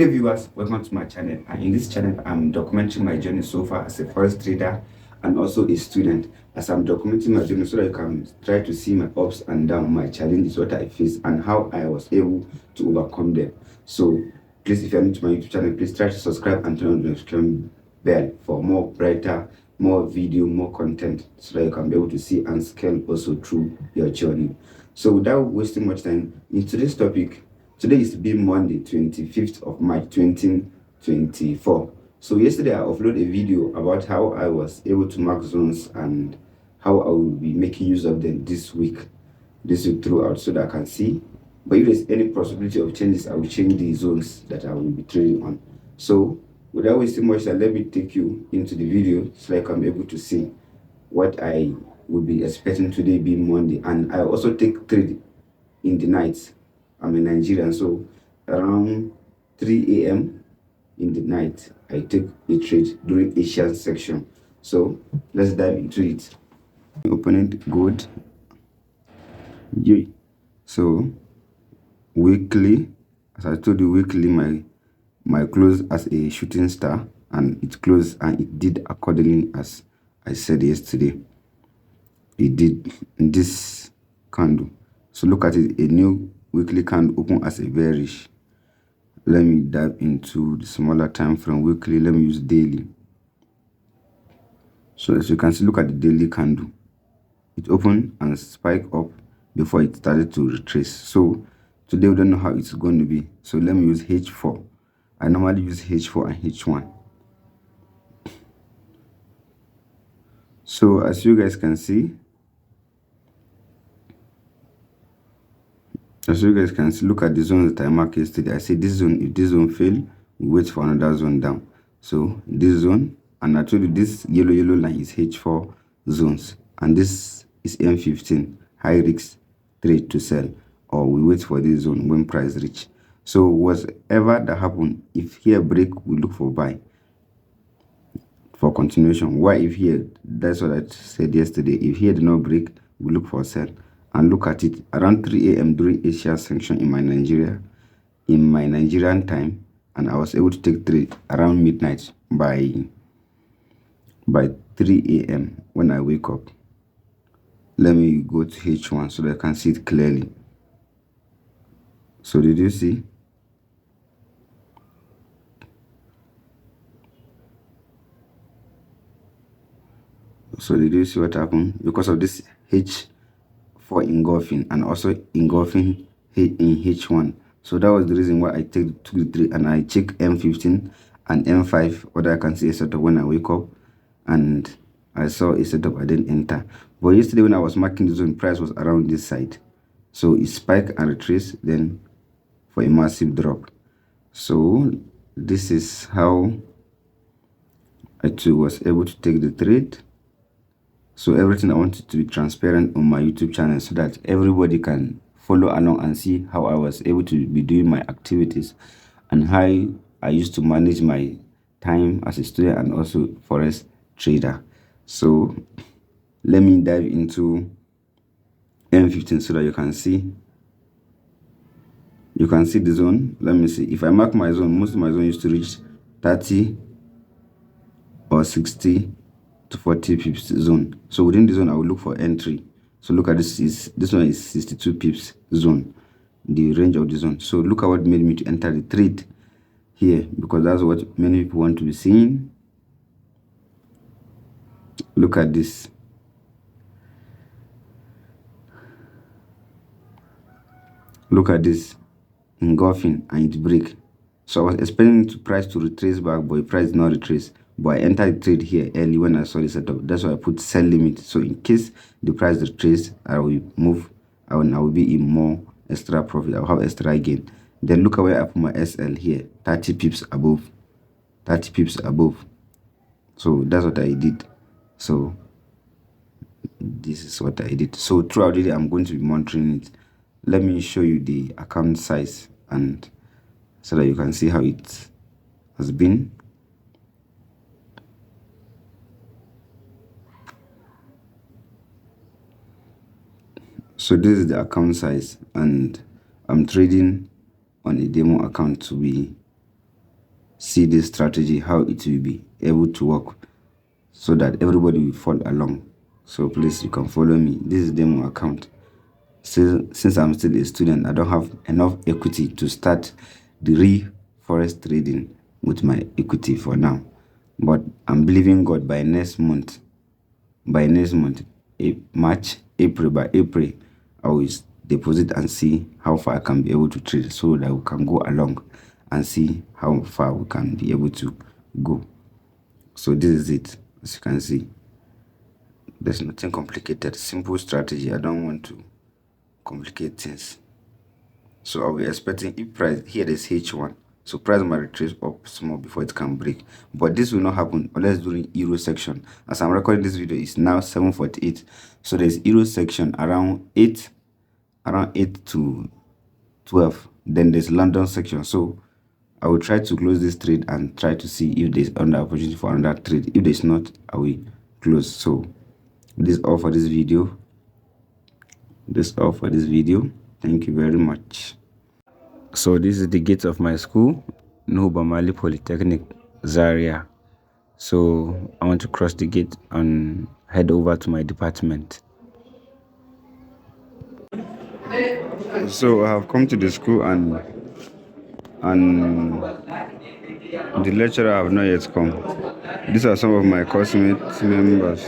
Hello viewers, welcome to my channel. And in this channel I'm documenting my journey so far as a forex trader and also a student. As I'm documenting my journey so that you can try to see my ups and downs, my challenges, what I faced and how I was able to overcome them. So please, if you're new to my YouTube channel, please try to subscribe and turn on the notification bell for more brighter, more video, more content, so that you can be able to see and scale also through your journey. So without wasting much time, in today's topic, today is being Monday, 25th of March 2024. So yesterday I uploaded a video about how I was able to mark zones and how I will be making use of them this week throughout, so that I can see. But if there's any possibility of changes, I will change the zones that I will be trading on. So without wasting much time, let me take you into the video so I can be able to see what I will be expecting today being Monday. And I also take trade in the night. I'm in Nigeria, so around 3 a.m. in the night, I take a trade during Asian section. So let's dive into it. Open it good. Yeah. So weekly, as I told you, weekly my close as a shooting star, and it closed and it did accordingly as I said yesterday. It did in this candle. So look at it, a new weekly candle open as a bearish. Let me dive into the smaller time frame. Weekly, let me use daily. So as you can see, look at the daily candle. It opened and spiked up before it started to retrace. So today we don't know how it's going to be. So let me use H4. I normally use H4 and H1. So as you guys can see, look at the zones that I marked yesterday. I say this zone, if this zone fail, we wait for another zone down. So this zone, and I told you this yellow line is H4 zones, and this is M15, high risk trade to sell, or we wait for this zone when price reach. So whatever that happen, if here break, we look for buy for continuation. Why if here, that's what I said yesterday, if here did not break, we look for sell. And look at it, around 3 a.m. during Asia sanction in my Nigerian time, and I was able to take trade around midnight by 3 a.m. when I wake up. Let me go to H1 so that I can see it clearly. So did you see? So did you see what happened? Because of this H4 engulfing and also engulfing in H1. So that was the reason why I took the trade, and I check M15 and M5, whether I can see a setup when I wake up, and I saw a setup. I didn't enter. But yesterday when I was marking the zone, price was around this side. So it spiked and retraced then for a massive drop. So this is how I too was able to take the trade. So everything I wanted to be transparent on my YouTube channel so that everybody can follow along and see how I was able to be doing my activities and how I used to manage my time as a student and also forex trader. So let me dive into M15 so that you can see the zone. Let me see. If I mark my zone, most of my zone used to reach 30 or 60 to 40 pips zone. So within the zone, I will look for entry. So look at this one is 62 pips zone, the range of the zone. So look at what made me to enter the trade here, because that's what many people want to be seeing. Look at this. Look at this engulfing and it break. So I was expecting the price to retrace back, but the price did not retrace. But I entered the trade here early when I saw the setup. That's why I put sell limit. So in case the price retraces, I will move. I will be in more extra profit. I'll have extra gain. Then look at where I put my SL here, 30 pips above. 30 pips above. So that's what I did. So this is what I did. So throughout the day, I'm going to be monitoring it. Let me show you the account size, and so that you can see how it has been. So this is the account size, and I'm trading on a demo account to be see this strategy, how it will be able to work, so that everybody will follow along. So please, you can follow me. This is demo account. Since I'm still a student, I don't have enough equity to start the real forex trading with my equity for now, but I'm believing God by next month, March, April, by April, I will deposit and see how far I can be able to trade, so that we can go along and see how far we can be able to go. So this is it. As you can see, there's nothing complicated, simple strategy. I don't want to complicate things. So I'll be expecting, if price here is H1, so price might retrace up small before it can break, but this will not happen unless during euro section. As I'm recording this video, it's now 7:48, so there's euro section around 8 to 12, then there's London section. So I will try to close this trade and try to see if there's another opportunity for another trade. If there's not, I will close. So this is all for this video. Thank you very much. So this is the gate of my school, Nuhubamali Polytechnic, Zaria. So I want to cross the gate and head over to my department. So I have come to the school, and the lecturer have not yet come. These are some of my classmates members.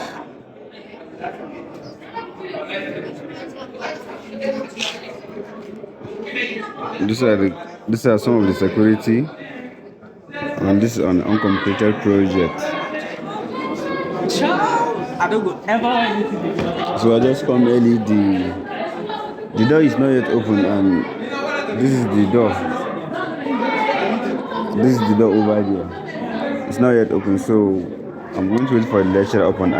These are some of the security, and this is an uncompleted project. I don't go ever. So I just come early. The door is not yet open, and this is the door. This is the door over there. It's not yet open, so I'm going to wait for the lecturer when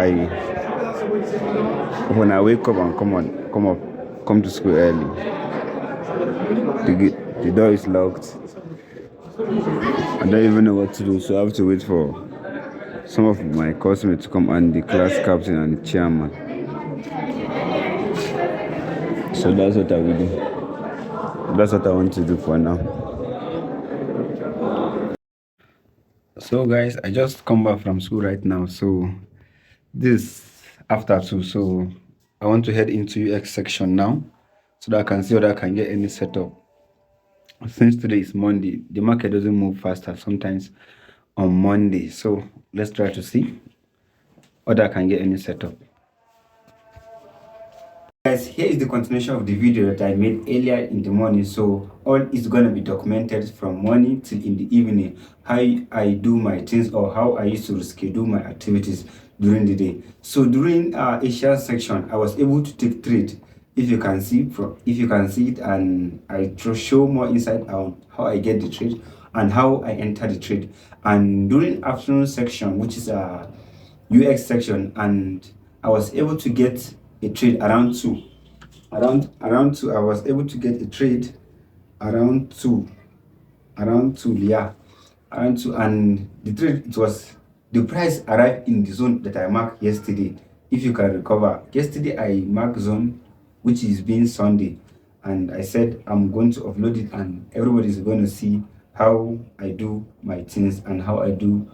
I wake up and come to school early. The door is locked. I don't even know what to do, so I have to wait for some of my classmates to come, and the class captain and the chairman. So that's what I will do. That's what I want to do for now. So guys, I just come back from school right now. So this after 2, so I want to head into UX section now, so that I can see whether I can get any setup. Since today is Monday, the market doesn't move faster sometimes on Monday. So let's try to see whether I can get any setup. Guys, here is the continuation of the video that I made earlier in the morning. So all is going to be documented from morning till in the evening, how I do my things, or how I used to reschedule my activities during the day. So during Asia section, I was able to take trade. If you can see it, and I show more insight on how I get the trade and how I enter the trade. And during afternoon section, which is a UX section, and I was able to get a trade around 2. Around 2, I was able to get a trade around 2. Around 2, yeah. Around 2, and the trade, the price arrived in the zone that I marked yesterday. If you can recover, yesterday I marked zone, which is being Sunday, and I said I'm going to upload it, and everybody's going to see how I do my things and how I do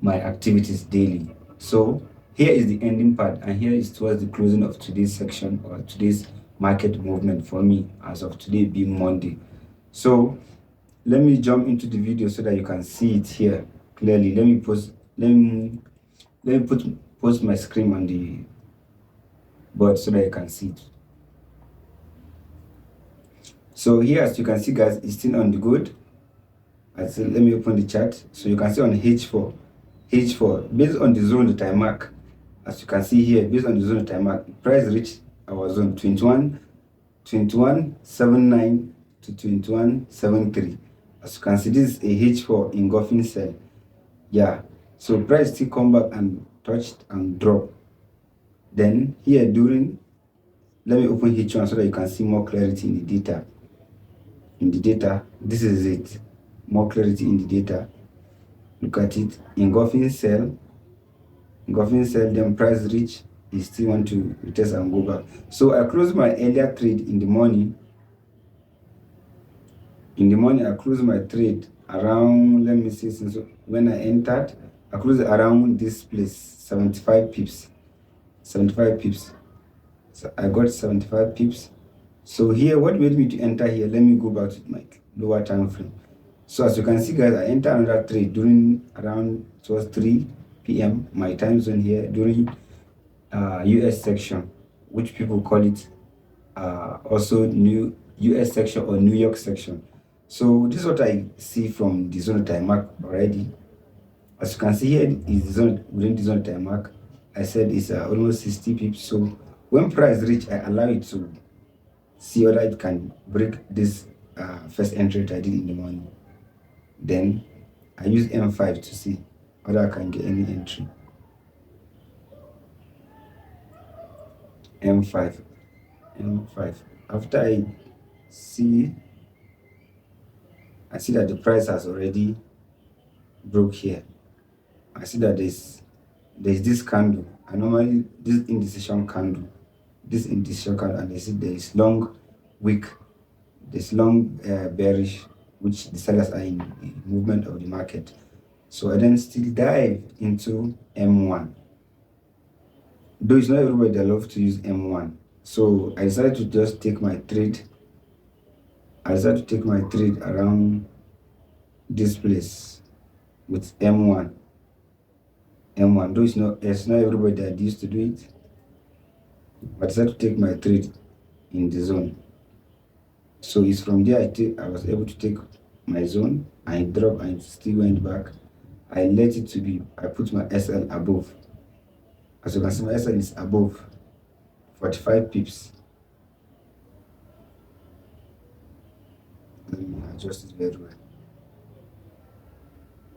my activities daily. So here is the ending part, and here is towards the closing of today's section, or today's market movement for me as of today being Monday. So let me jump into the video so that you can see it here clearly. Let me post my screen on the board so that you can see it. So here, as you can see, guys, it's still on the good. Let me open the chart. So you can see on H4, based on the zone that I mark, as you can see here, based on the zone that I mark, price reached our zone 21.79 to 21.73. As you can see, this is a H4 engulfing cell. Yeah, so price still come back and touched and dropped. Then here let me open H1 so that you can see more clarity in the data. This is it, more clarity in the data. Look at it, engulfing cell, then price reach, is still want to retest and go back. So I closed my earlier trade in the morning. I closed my trade around, let me see, since when I entered, I closed around this place, 75 pips. 75 pips. So I got 75 pips. So here, what made me to enter here, let me go back to my lower time frame. So as you can see, guys, I entered another trade during around, it was 3 p.m. my time zone here, during US section, which people call it also New US section or New York section. So this is what I see from the zone time mark already. As you can see here is the zone, within the zone time mark. I said it's almost 60 pips. So when price reach, I allow it to see whether it can break this first entry that I did in the morning. Then I use M5 to see whether I can get any entry. M5. After I see that the price has already broke here. I see that there's this candle. I normally this indecision candle, and I see there is long wick, this long bearish, which the sellers are in movement of the market. So I then still dive into M1. Though it's not everybody that loves to use M1. So I decided to just take my trade. Around this place with M1. Though it's not everybody that used to do it. But I decided to take my trade in the zone. So it's from there I was able to take my zone. I dropped and still went back. I let it to be, I put my SL above. As you can see, my SL is above 45 pips. Let me adjust it very well.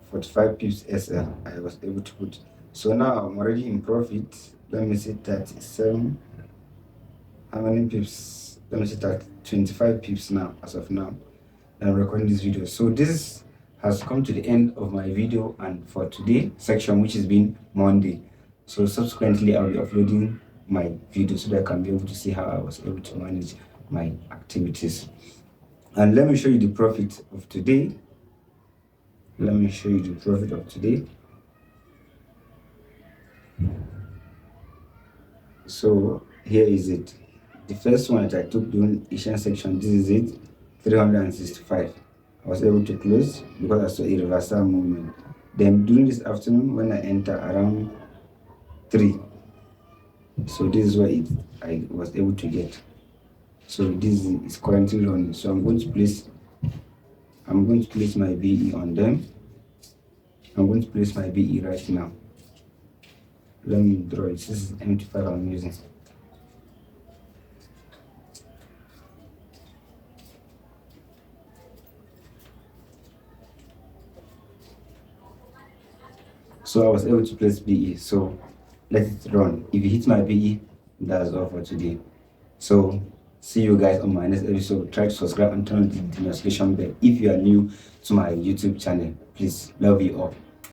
45 pips SL I was able to put. So now I'm already in profit. Let me see 37. How many pips? Let me see that 25 pips now, as of now. I'm recording this video. So this has come to the end of my video and for today section, which has been Monday. So subsequently I'll be uploading my video so that I can be able to see how I was able to manage my activities. And let me show you the profit of today. So here is it. The first one that I took during Asian section, this is it, 365. I was able to close because I saw a reversal movement. Then during this afternoon, when I enter around 3, so this is what I was able to get. So this is currently running. So I'm going to place my BE on them. I'm going to place my BE right now. Let me draw it. This is M25 I'm using. So I was able to place BE. So let it run. If you hit my BE, that's all for today. So see you guys on my next episode. Try to subscribe and turn on the notification bell if you are new to my YouTube channel. Please, love you all.